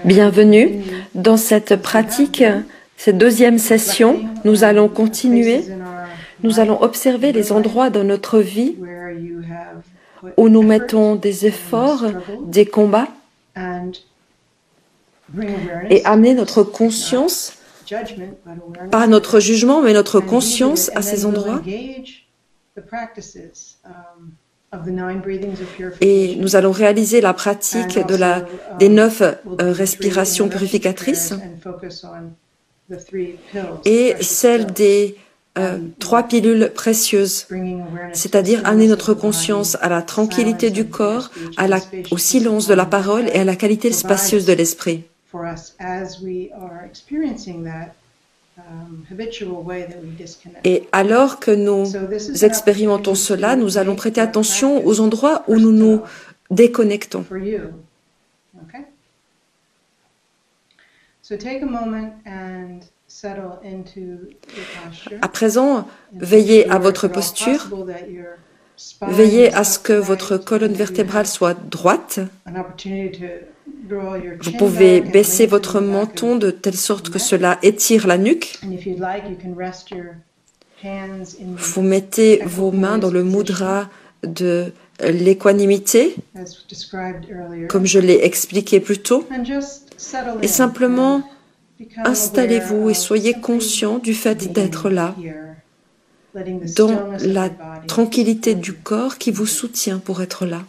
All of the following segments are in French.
Bienvenue dans cette pratique, cette deuxième session. Nous allons continuer, nous allons observer les endroits dans notre vie où nous mettons des efforts, des combats et amener notre conscience, pas notre jugement, mais notre conscience à ces endroits. Et nous allons réaliser la pratique des 9 respirations purificatrices et celle des 3 pilules précieuses, c'est-à-dire amener notre conscience à la tranquillité du corps, au silence de la parole et à la qualité spacieuse de l'esprit. Et alors que nous expérimentons cela, nous allons prêter attention aux endroits où nous nous déconnectons. À présent, veillez à votre posture, veillez à ce que votre colonne vertébrale soit droite. Vous pouvez baisser votre menton de telle sorte que cela étire la nuque. Vous mettez vos mains dans le mudra de l'équanimité, comme je l'ai expliqué plus tôt, et simplement installez-vous et soyez conscient du fait d'être là, dans la tranquillité du corps qui vous soutient pour être là.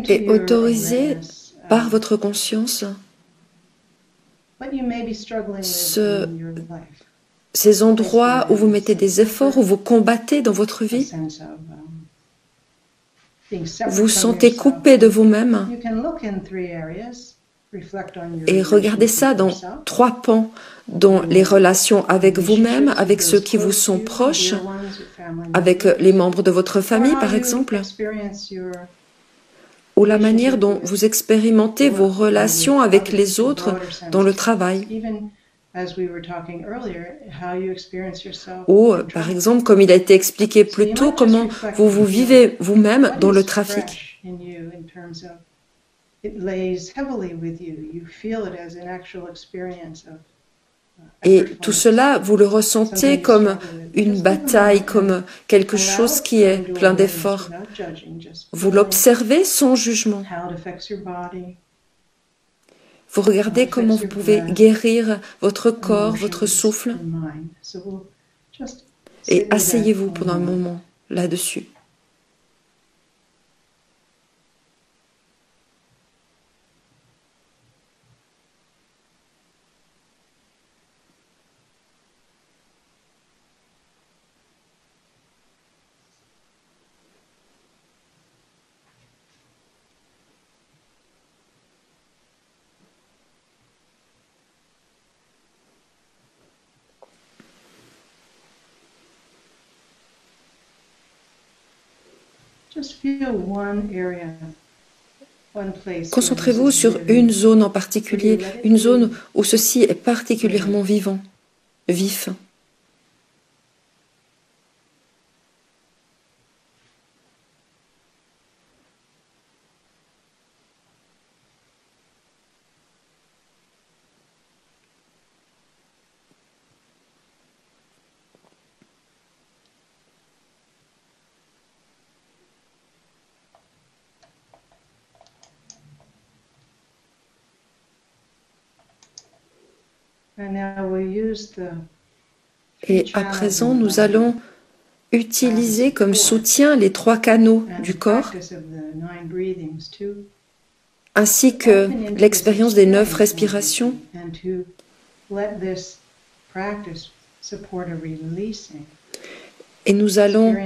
Et autorisez par votre conscience ces endroits où vous mettez des efforts, où vous combattez dans votre vie. Vous vous sentez coupé de vous-même. Et regardez ça dans 3 pans, dans les relations avec vous-même, avec ceux qui vous sont proches, avec les membres de votre famille par exemple, ou la manière dont vous expérimentez vos relations avec les autres dans le travail. Ou, par exemple, comme il a été expliqué plus tôt, comment vous vous vivez vous-même dans le trafic. Et tout cela, vous le ressentez comme une bataille, comme quelque chose qui est plein d'efforts. Vous l'observez sans jugement. Vous regardez comment vous pouvez guérir votre corps, votre souffle. Et asseyez-vous pendant un moment là-dessus. Concentrez-vous sur une zone en particulier, une zone où ceci est particulièrement vif. Et à présent, nous allons utiliser comme soutien les 3 canaux du corps, ainsi que l'expérience des 9 respirations, Et nous allons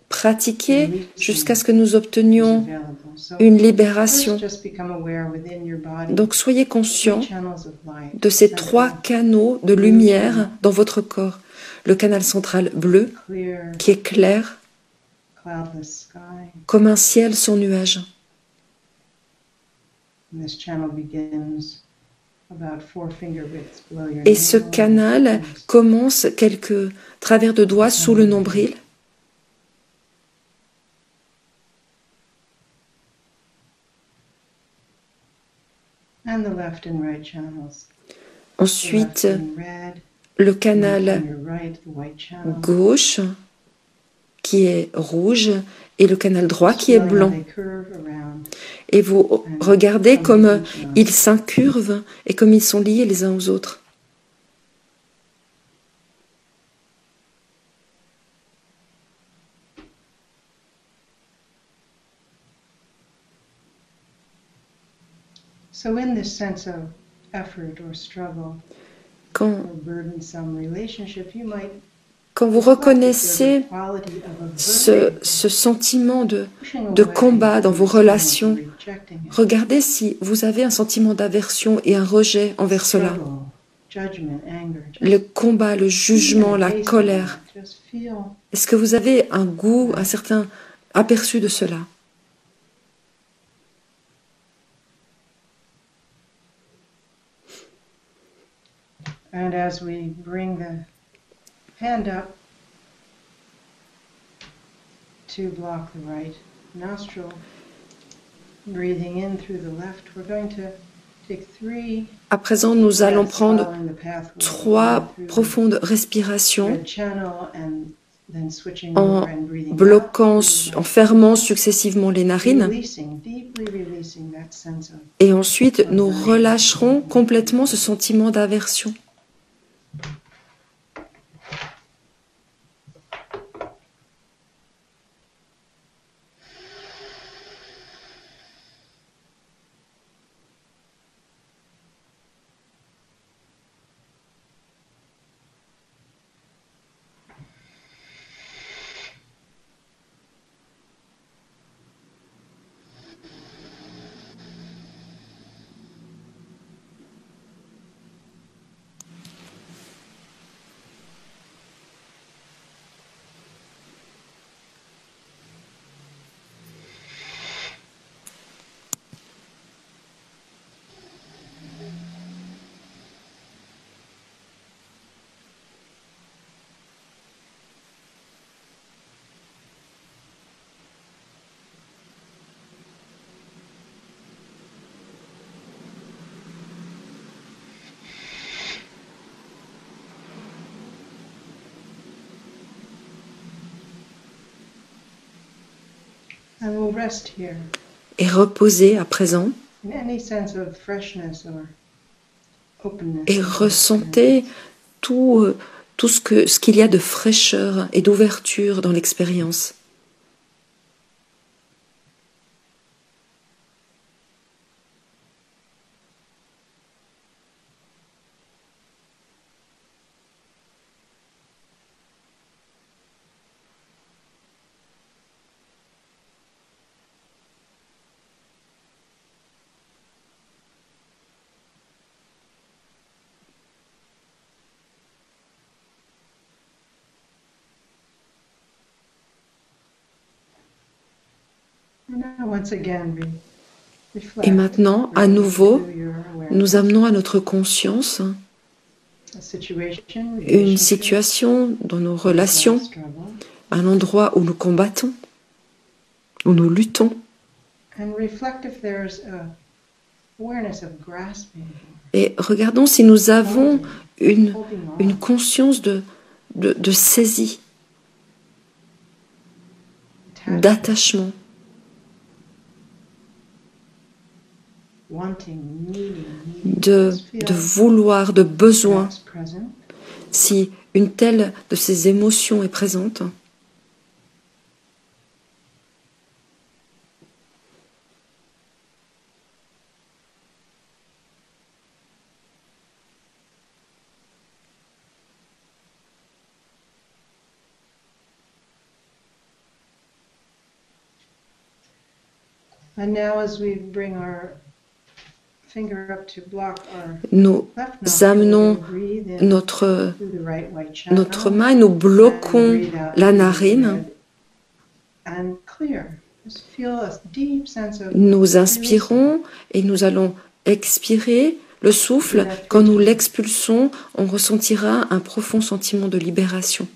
pratiquer jusqu'à ce que nous obtenions une libération. Donc soyez conscients de ces 3 canaux de lumière dans votre corps. Le canal central bleu, qui est clair, comme un ciel sans nuages. Et ce canal commence quelques travers de doigts sous le nombril. Ensuite, le canal gauche qui est rouge et le canal droit qui est blanc. Et vous regardez comme ils s'incurvent et comme ils sont liés les uns aux autres. Quand vous reconnaissez ce sentiment de combat dans vos relations, regardez si vous avez un sentiment d'aversion et un rejet envers cela. Le combat, le jugement, la colère. Est-ce que vous avez un goût, un certain aperçu de cela? And as we bring the hand up to block the right nostril, breathing in through the left, we're going to take 3. À présent, nous allons prendre 3 profondes respirations en bloquant, en fermant successivement les narines. Et ensuite, nous relâcherons complètement ce sentiment d'aversion. Et reposez à présent. Et ressentez tout ce qu'il y a de fraîcheur et d'ouverture dans l'expérience. Et maintenant, à nouveau, nous amenons à notre conscience une situation dans nos relations, un endroit où nous combattons, où nous luttons. Et regardons si nous avons une conscience de saisie, d'attachement. De vouloir, de besoin, si une telle de ces émotions est présente. Nous amenons notre main et nous bloquons la narine. Nous inspirons et nous allons expirer le souffle. Quand nous l'expulsons, on ressentira un profond sentiment de libération.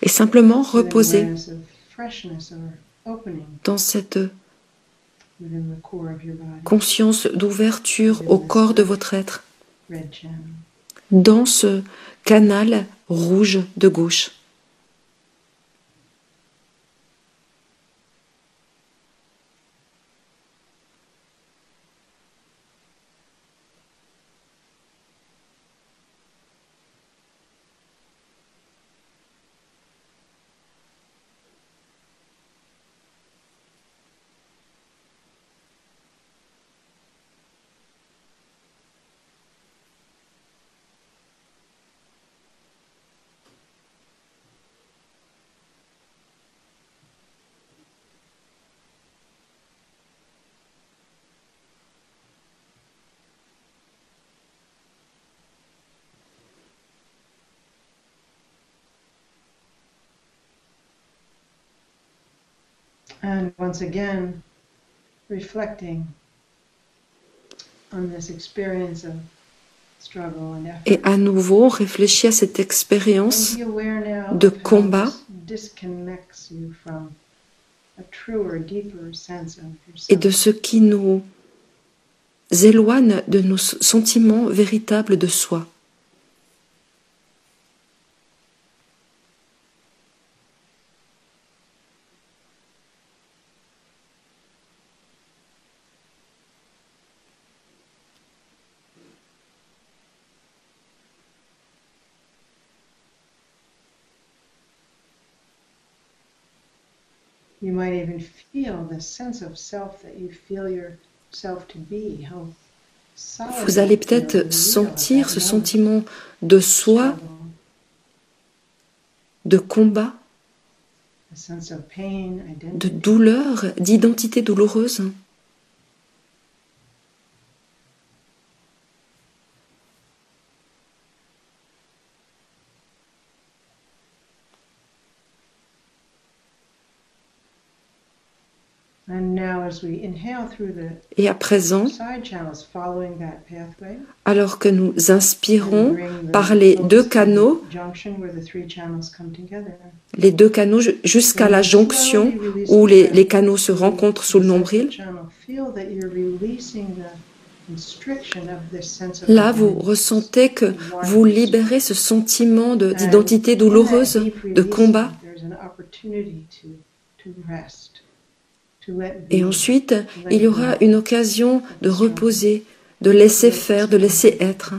Et simplement reposer dans cette conscience d'ouverture au corps de votre être, dans ce canal rouge de gauche. And once again, reflecting on this experience of struggle and effort. Et à nouveau, on réfléchit à cette expérience de combat et de ce qui nous éloigne de nos sentiments véritables de soi. You might even feel the sense of self that you feel yourself to be. Vous allez peut-être sentir ce sentiment de soi, de combat, de douleur, d'identité douloureuse. Et à présent, alors que nous inspirons par les deux canaux jusqu'à la jonction où les canaux se rencontrent sous le nombril, là vous ressentez que vous libérez ce sentiment d'identité douloureuse, de combat. Et ensuite, il y aura une occasion de reposer, de laisser faire, de laisser être.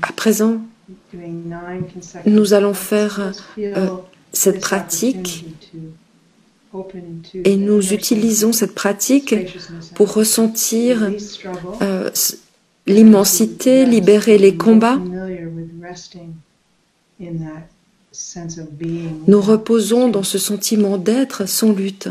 À présent, nous allons faire cette pratique et nous utilisons cette pratique pour ressentir l'immensité, libérer les combats. Nous reposons dans ce sentiment d'être sans lutte.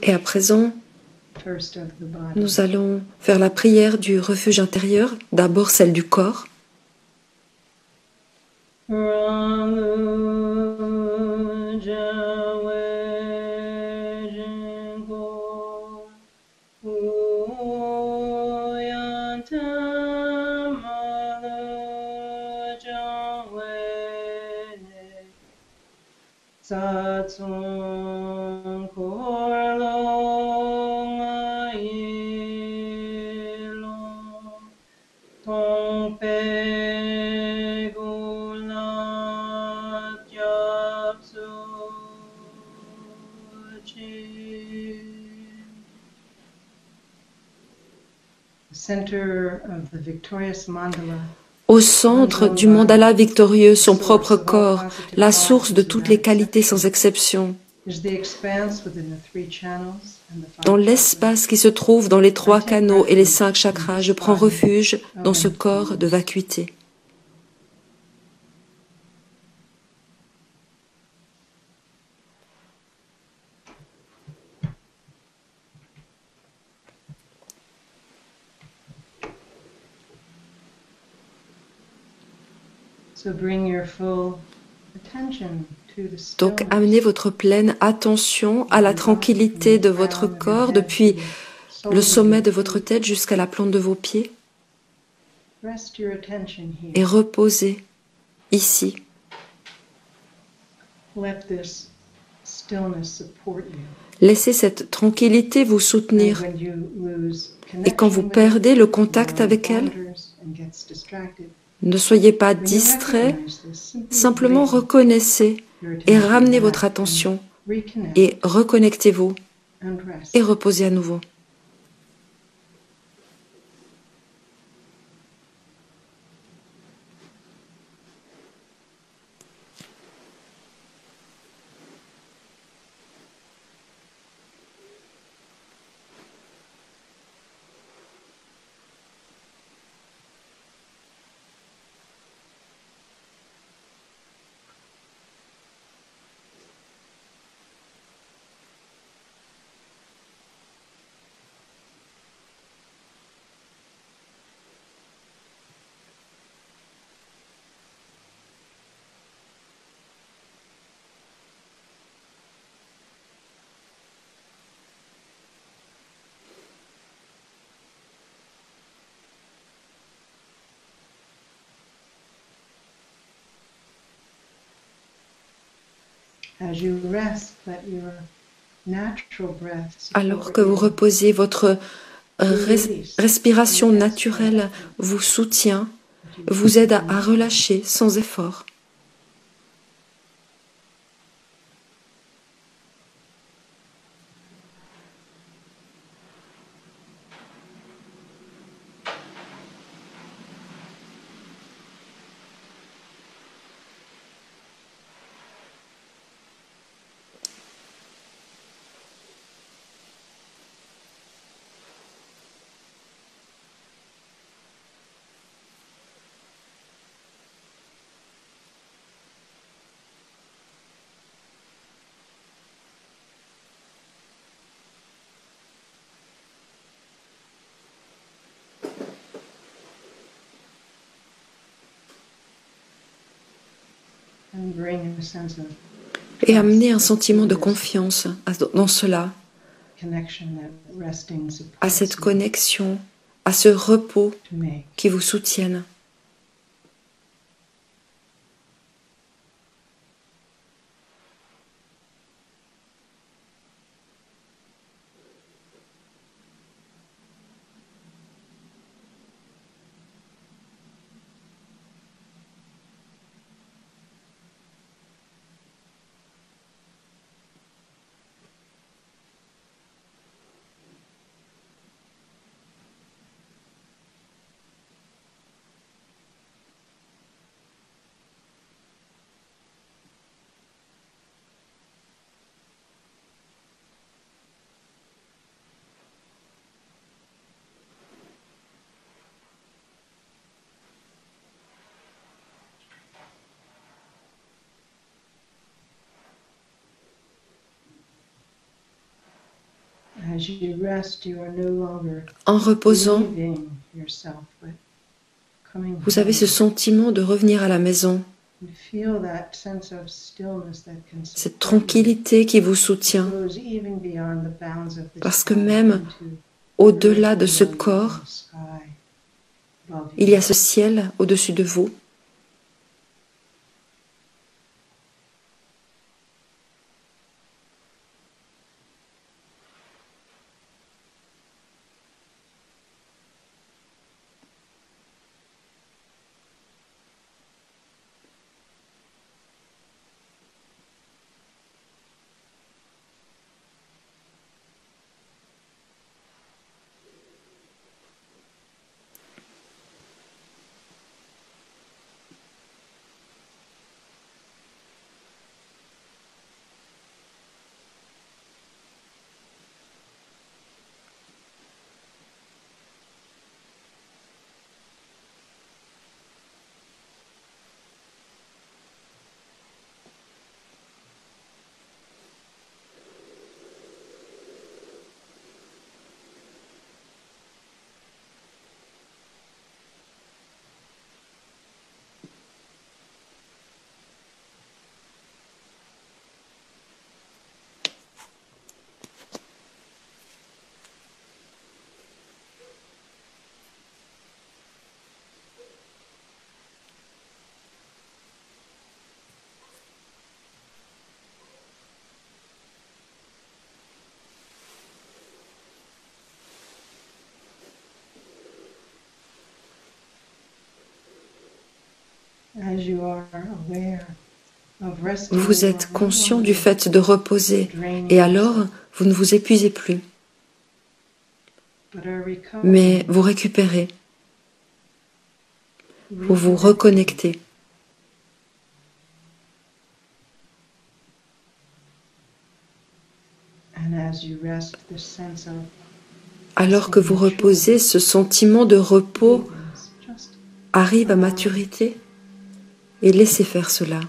Et à présent, nous allons faire la prière du refuge intérieur, d'abord celle du corps. Au centre du mandala victorieux, son propre corps, la source de toutes les qualités sans exception. Dans l'espace qui se trouve dans les 3 canaux et les 5 chakras, je prends refuge dans ce corps de vacuité. Donc, amenez votre pleine attention à la tranquillité de votre corps depuis le sommet de votre tête jusqu'à la plante de vos pieds et reposez ici. Laissez cette tranquillité vous soutenir et quand vous perdez le contact avec elle, ne soyez pas distrait, simplement reconnaissez et ramenez votre attention et reconnectez-vous et reposez à nouveau. Alors que vous reposez, votre respiration naturelle vous soutient, vous aide à relâcher sans effort. Et amener un sentiment de confiance dans cela, à cette connexion, à ce repos qui vous soutiennent. En reposant, vous avez ce sentiment de revenir à la maison, cette tranquillité qui vous soutient, parce que même au-delà de ce corps, il y a ce ciel au-dessus de vous. Vous êtes conscient du fait de reposer et alors vous ne vous épuisez plus. Mais vous récupérez. Vous vous reconnectez. Alors que vous reposez, ce sentiment de repos arrive à maturité et laissez faire cela.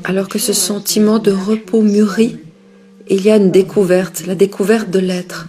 Alors que ce sentiment de repos mûrit, il y a une découverte, la découverte de l'être.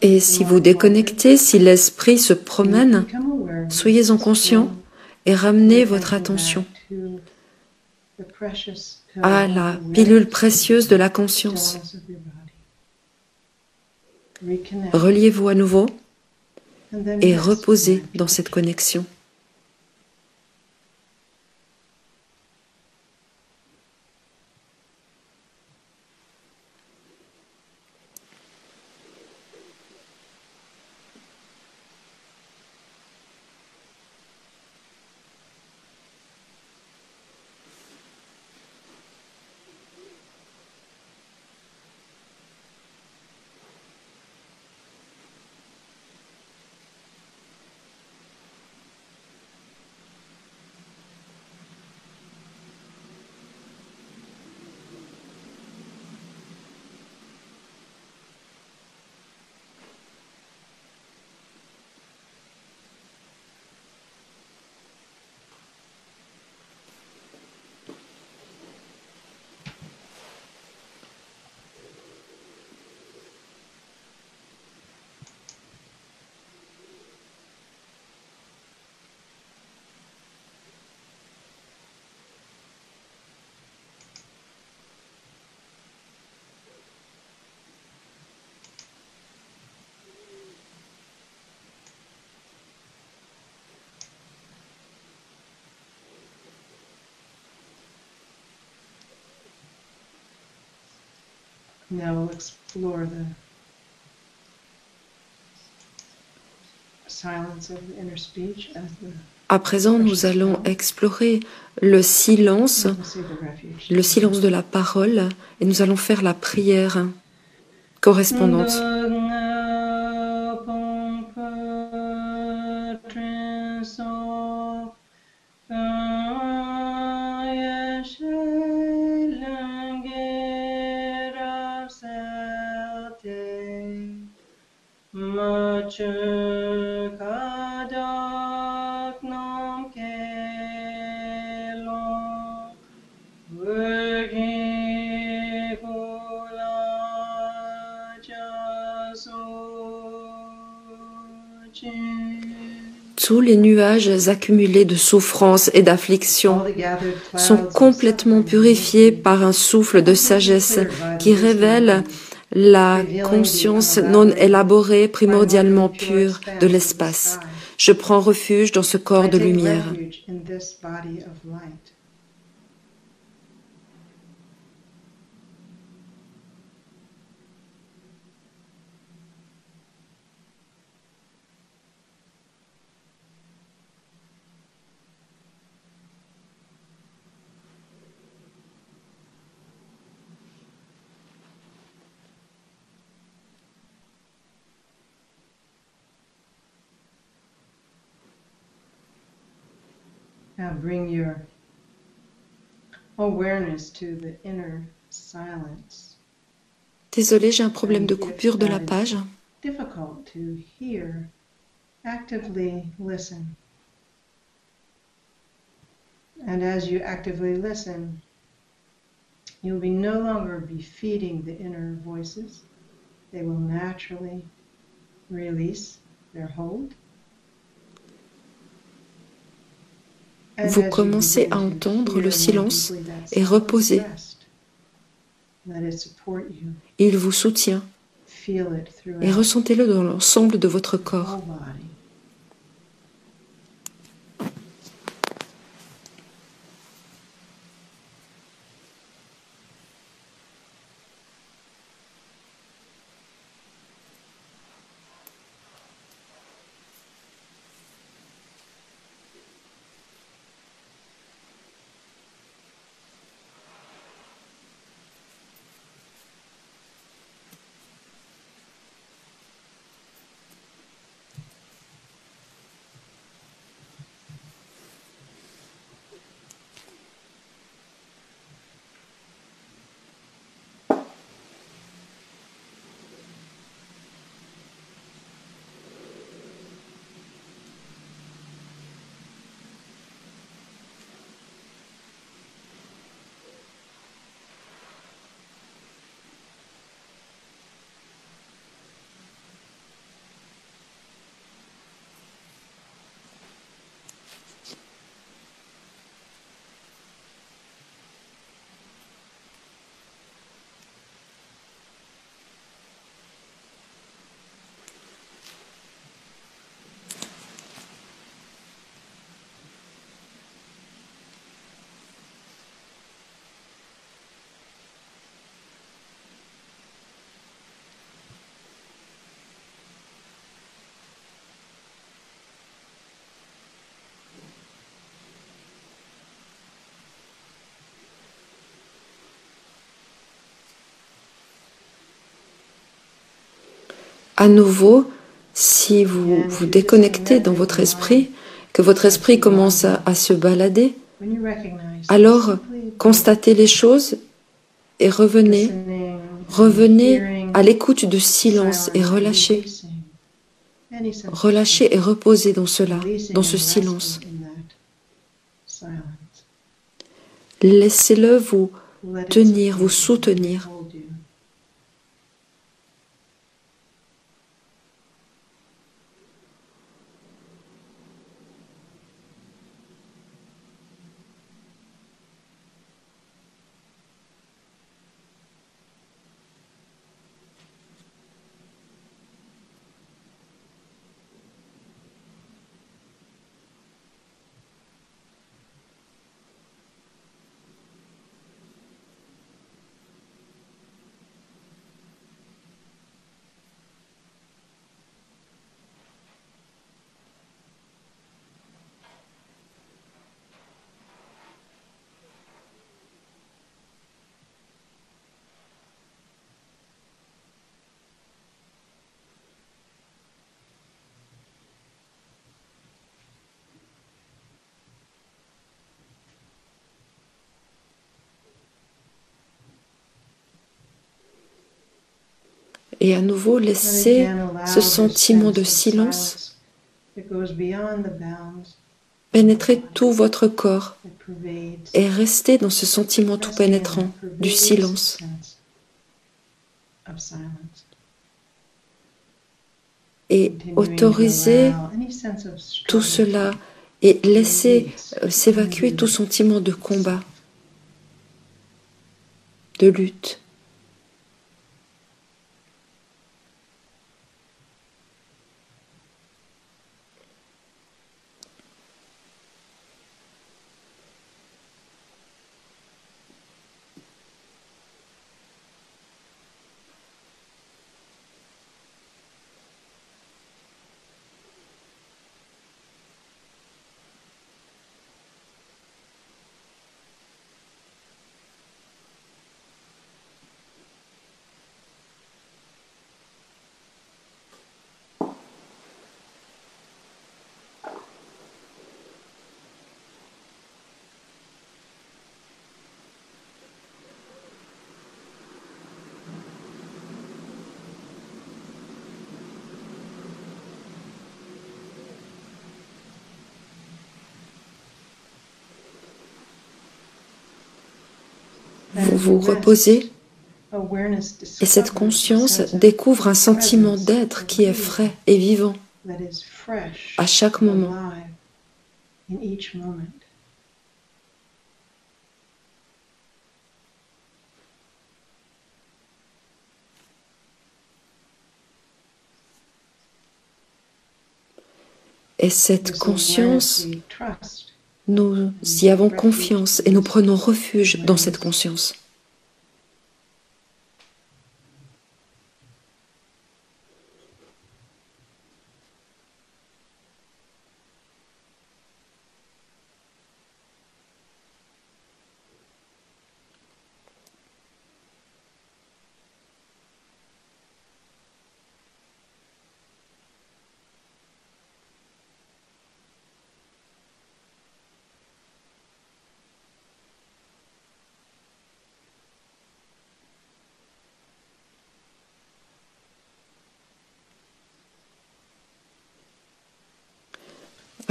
Et si vous déconnectez, si l'esprit se promène, soyez-en conscient et ramenez votre attention à la pilule précieuse de la conscience. Reliez-vous à nouveau et reposez dans cette connexion. Now we'll explore the silence of the inner speech as the À présent, nous allons explorer le silence de la parole, et nous allons faire la prière correspondante. Tous les nuages accumulés de souffrance et d'affliction sont complètement purifiés par un souffle de sagesse qui révèle la conscience non élaborée, primordialement pure de l'espace. Je prends refuge dans ce corps de lumière. Now bring your awareness to the inner silence. Désolée, j'ai un problème de coupure de la page. Difficult to hear. Actively listen. And as you actively listen, you'll be no longer be feeding the inner voices. They will naturally release their hold. Vous commencez à entendre le silence et reposer. Il vous soutient et ressentez-le dans l'ensemble de votre corps. À nouveau, si vous vous déconnectez dans votre esprit, que votre esprit commence à se balader, alors constatez les choses et revenez à l'écoute du silence et relâchez. Relâchez et reposez dans cela, dans ce silence. Laissez-le vous tenir, vous soutenir. Et à nouveau, laissez ce sentiment de silence pénétrer tout votre corps et restez dans ce sentiment tout pénétrant du silence. Et autorisez tout cela et laissez s'évacuer tout sentiment de combat, de lutte. Vous vous reposez et cette conscience découvre un sentiment d'être qui est frais et vivant à chaque moment. Et cette conscience, nous y avons confiance et nous prenons refuge dans cette conscience.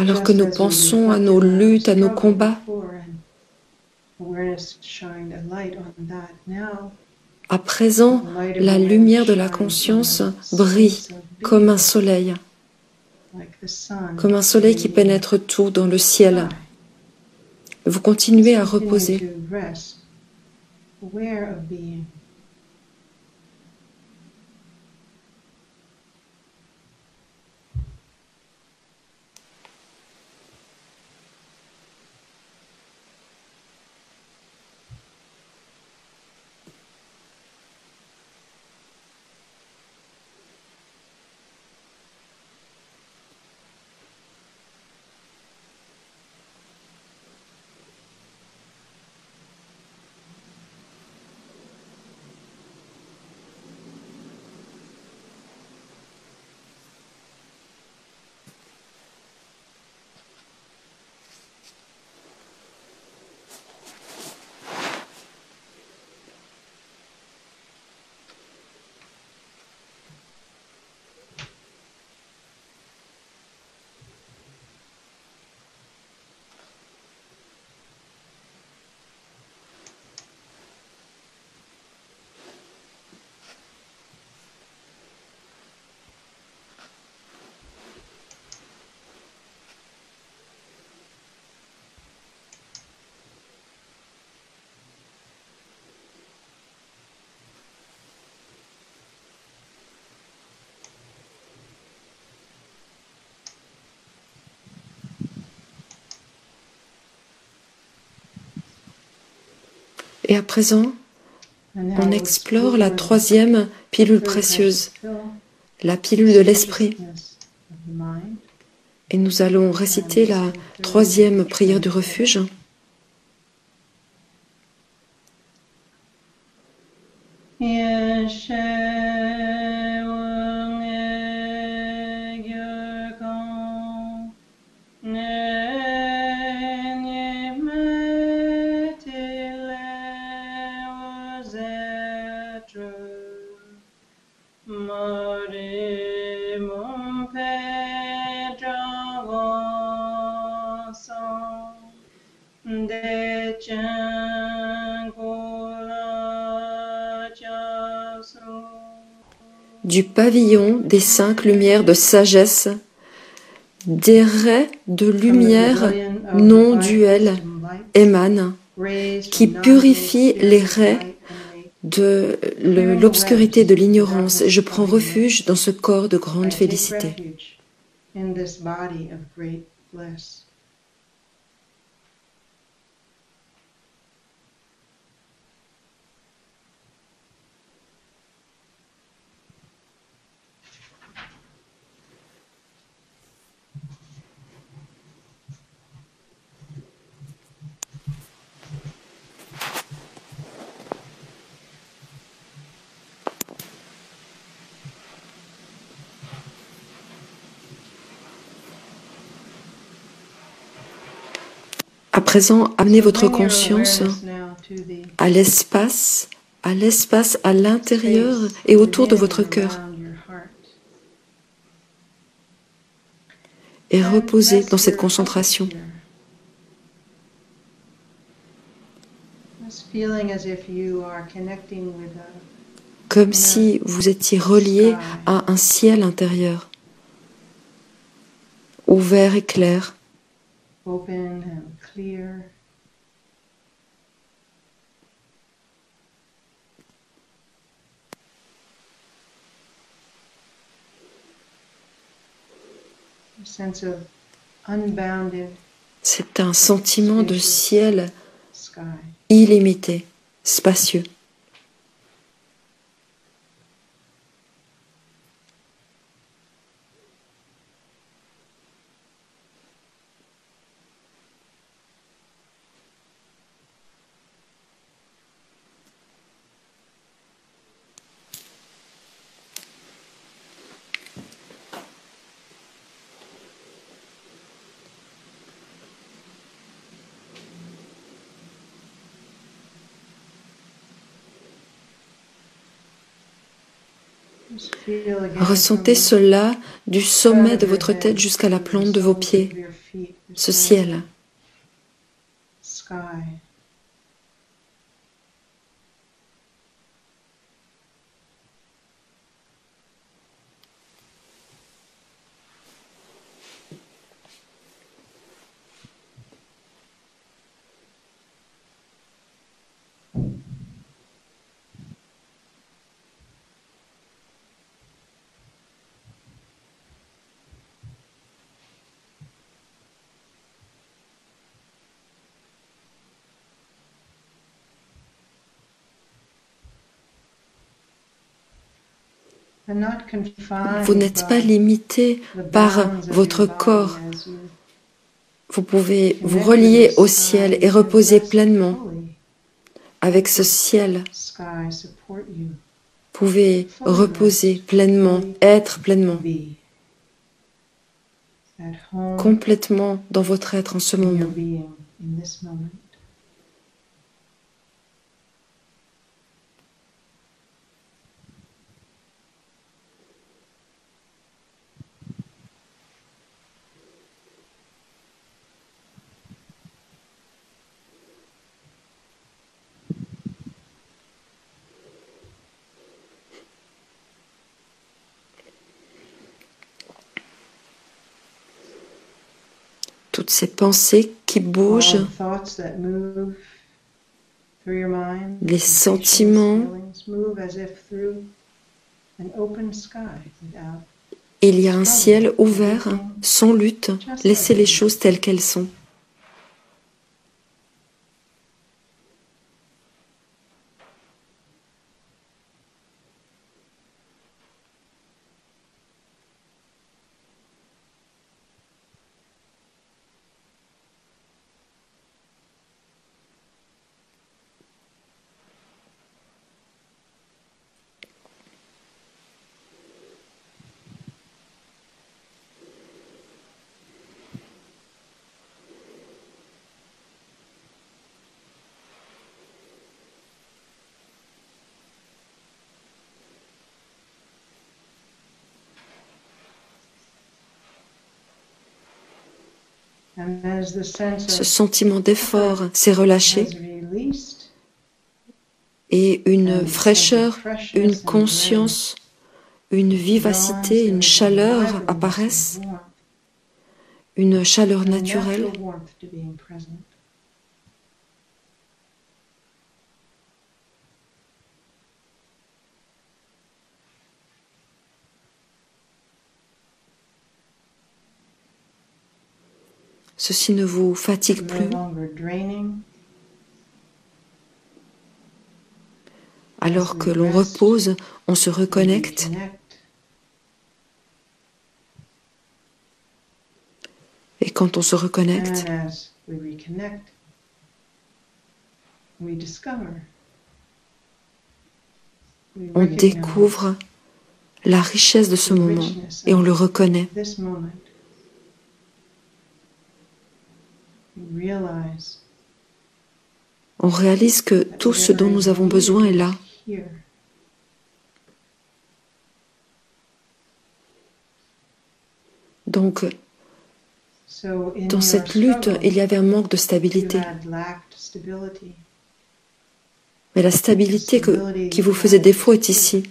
Alors que nous pensons à nos luttes, à nos combats, à présent, la lumière de la conscience brille comme un soleil qui pénètre tout dans le ciel. Vous continuez à reposer. Et à présent, on explore la troisième pilule précieuse, la pilule de l'esprit. Et nous allons réciter la troisième prière du refuge. Du pavillon des 5 lumières de sagesse, des raies de lumière non duelles émanent, qui purifient les raies de l'obscurité de l'ignorance. Je prends refuge dans ce corps de grande félicité. À présent, amenez votre conscience à l'espace à l'intérieur et autour de votre cœur. Et reposez dans cette concentration. Comme si vous étiez relié à un ciel intérieur, ouvert et clair. C'est un sentiment de ciel illimité, spacieux. Ressentez cela du sommet de votre tête jusqu'à la plante de vos pieds, ce ciel. Vous n'êtes pas limité par votre corps. Vous pouvez vous relier au ciel et reposer pleinement avec ce ciel. Vous pouvez reposer pleinement, être pleinement, complètement dans votre être en ce moment. Toutes ces pensées qui bougent, les sentiments, il y a un ciel ouvert, sans lutte, laissez les choses telles qu'elles sont. Ce sentiment d'effort s'est relâché et une fraîcheur, une conscience, une vivacité, une chaleur apparaissent, une chaleur naturelle. Ceci ne vous fatigue plus. Alors que l'on repose, on se reconnecte. Et quand on se reconnecte, on découvre la richesse de ce moment et on le reconnaît. On réalise que tout ce dont nous avons besoin est là. Donc, dans cette lutte, il y avait un manque de stabilité. Mais la stabilité qui vous faisait défaut est ici.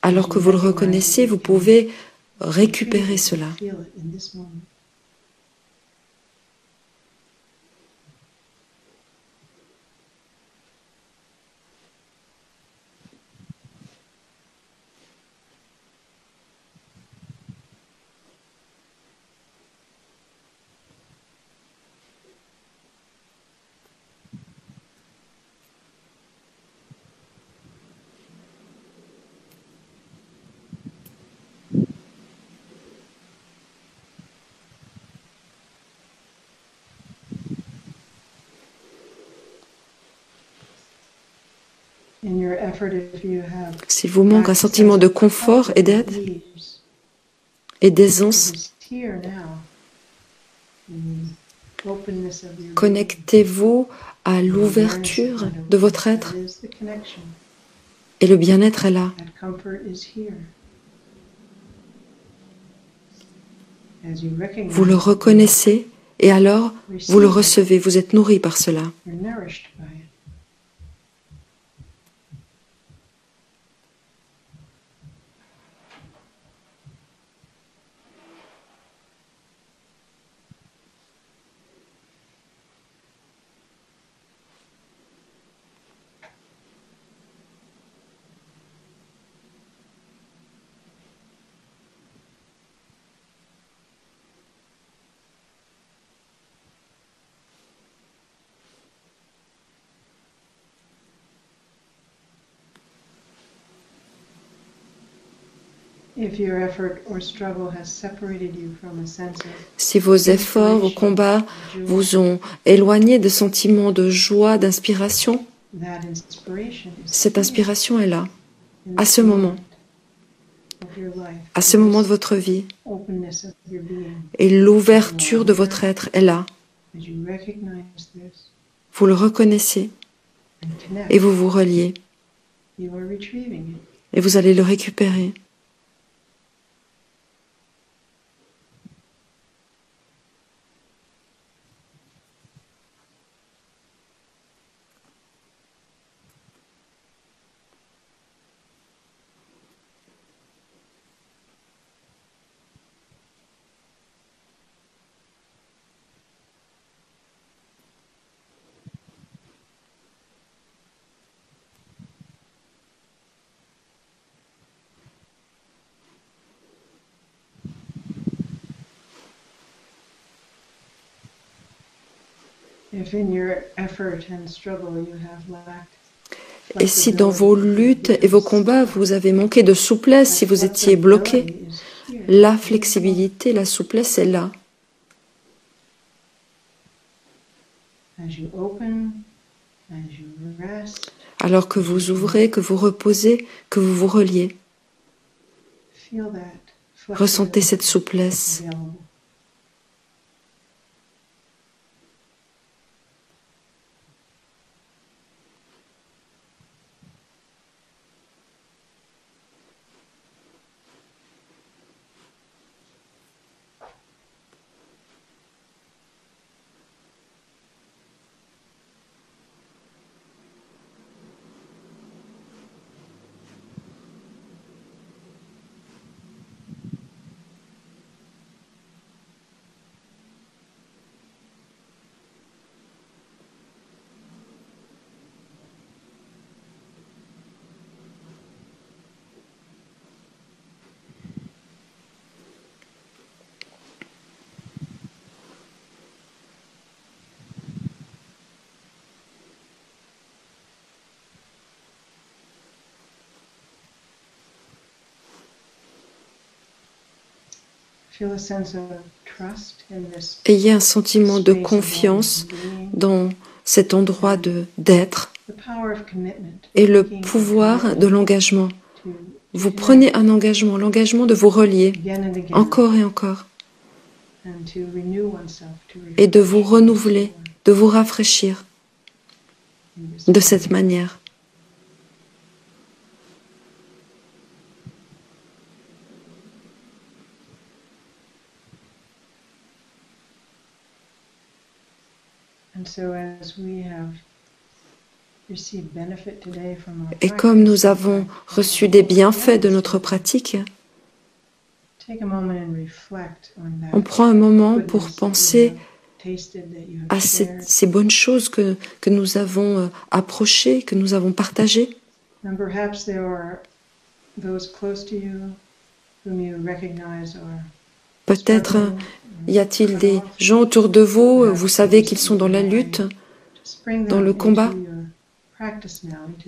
Alors que vous le reconnaissez, vous pouvez récupérer cela. S'il vous manque un sentiment de confort et d'aide et d'aisance, connectez-vous à l'ouverture de votre être et le bien-être est là. Vous le reconnaissez et alors vous le recevez, vous êtes nourri par cela. Si vos efforts, vos combats vous ont éloigné de sentiments de joie, d'inspiration, cette inspiration est là, à ce moment de votre vie. Et l'ouverture de votre être est là. Vous le reconnaissez et vous vous reliez. Et vous allez le récupérer. Et si dans vos luttes et vos combats, vous avez manqué de souplesse, si vous étiez bloqué, la flexibilité, la souplesse est là. Alors que vous ouvrez, que vous reposez, que vous vous reliez, ressentez cette souplesse. Ayez un sentiment de confiance dans cet endroit d'être et le pouvoir de l'engagement. Vous prenez un engagement, l'engagement de vous relier encore et encore et de vous renouveler, de vous rafraîchir de cette manière. Et comme nous avons reçu des bienfaits de notre pratique, on prend un moment pour penser à ces bonnes choses que nous avons approchées, que nous avons partagées. Peut-être y a-t-il des gens autour de vous, vous savez qu'ils sont dans la lutte, dans le combat.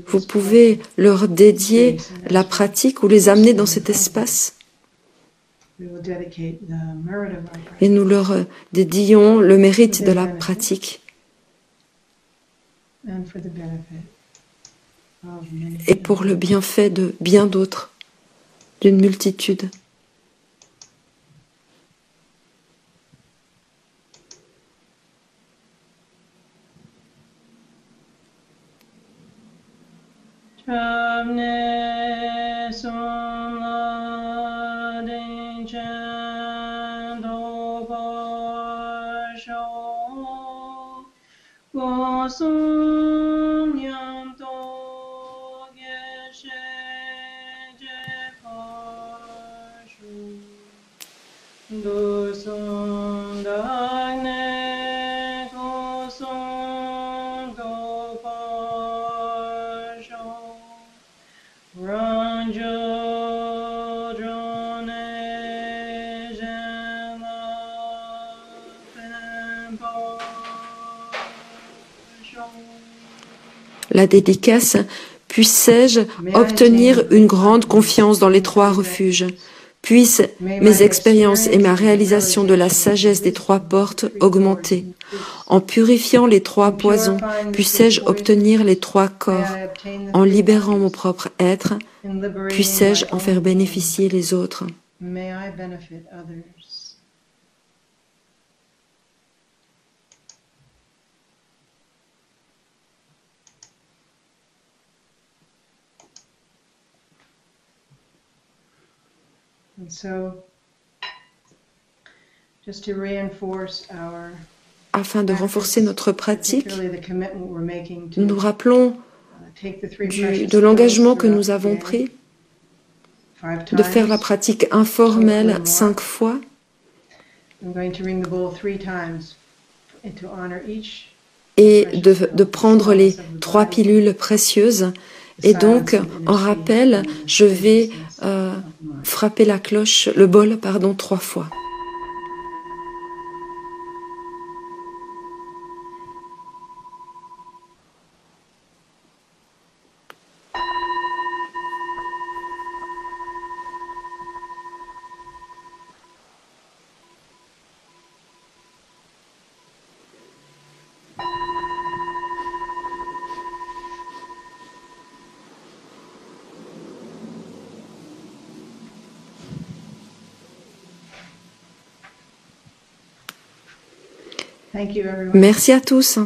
Vous pouvez leur dédier la pratique ou les amener dans cet espace. Et nous leur dédions le mérite de la pratique. Et pour le bienfait de bien d'autres, d'une multitude. La dédicace, puisse-je obtenir une grande confiance dans les trois refuges. Puissent mes expériences et ma réalisation de la sagesse des trois portes augmenter. En purifiant les trois poisons, puissais-je obtenir les trois corps. En libérant mon propre être, puissais-je en faire bénéficier les autres. Afin de renforcer notre pratique, nous nous rappelons de l'engagement que nous avons pris de faire la pratique informelle 5 fois. Et de prendre les 3 pilules précieuses. Et donc, en rappel, je vais frapper la cloche, le bol, 3 fois. Merci à tous.